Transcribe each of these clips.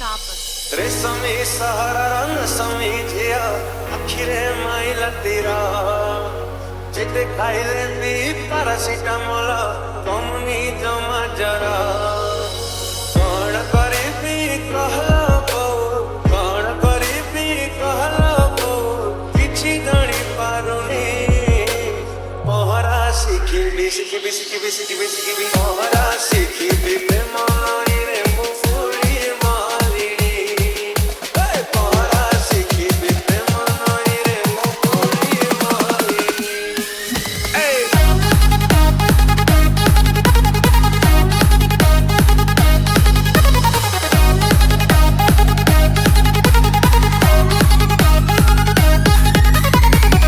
tapas. रेशमी सहारा रंग समीजिया अखिरे माइला तेरा जेते खाइले दी पैरासिटामोल कमनी जमा जरा कौन करीबी कहला बहु कौन करीबी कहला बहु किछि गणी पारुनी पहरा शिखिबी शिखिबी शिखिबी शिखिबी शिखिबी पहरा शिखिबी मन रे मुफुरी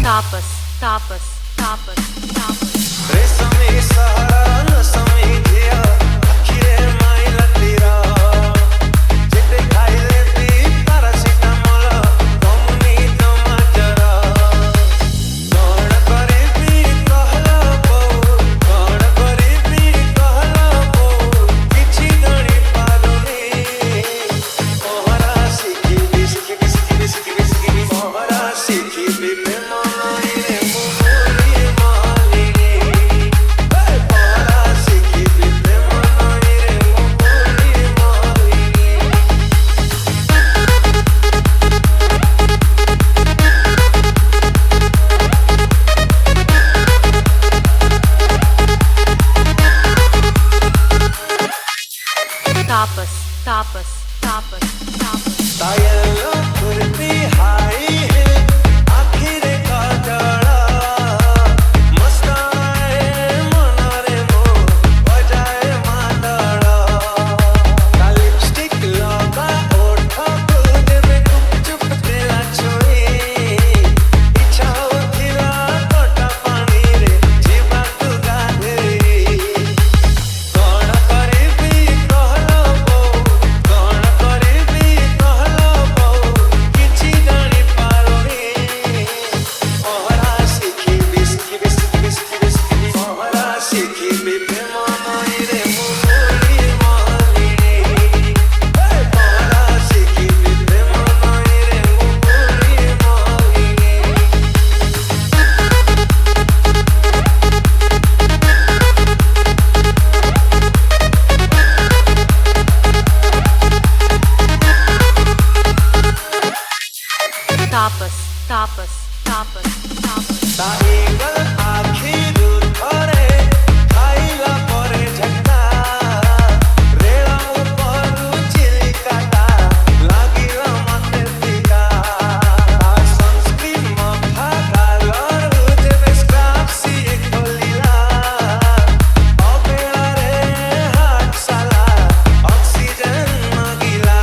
Tapas, tapas, tapas, tapas. रेशमी सहारा न समीजिया अखिरे माइला तेरा जेते खाइले दी पैरासिटामोल कमनी जमा जरा कौन करीबी कहला बहु कौन करीबी कहला बहु किछि गणी पारुनी पहरा शिखिबी शिखिबी शिखिबी शिखिबी शिखिबी पहरा शिखिबी Tapas, tapas, tapas, tapas. तायलो कुर्ती हाई हिल आखिरे का जड़ा मस्ताए मनरे मो बजाए मादड़ा का लिपस्टिक लगा ओठा खुद में चुप तेरा छोई इच्छा उठिला कोटा पानी रे जीवा तू गाधेरी कौन करीबी कहला बहु कौन करीबी कहला बहु किछि गणी पारुनी पहरा शिखिबी शिखिबी शिखिबी शिखिबी शिखिबी पहरा शिखिबी मन रे मुफुरी मालिनी पहरा शिखिबी मन रे मुफुरी Malini Tapas, tapas, tapas, tapas. ताईगल आखिर थरे खाइला परे झटका रेला ऊपर चिलिकाटा लागिला मते फिका सनस्क्रीन मफा कलर जेबे स्क्रब सी खोलिला अबेला रे हाथ साला ऑक्सीजन मगिला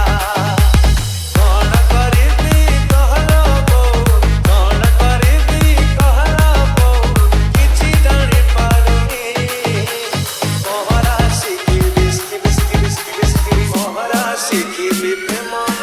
कौन करीबी कहला बहु कौन करीबी कहला बहु किछि गणी पारुनी पहरा शिखिबी शिखिबी शिखिबी शिखिबी शिखिबी पहरा शिखिबी मन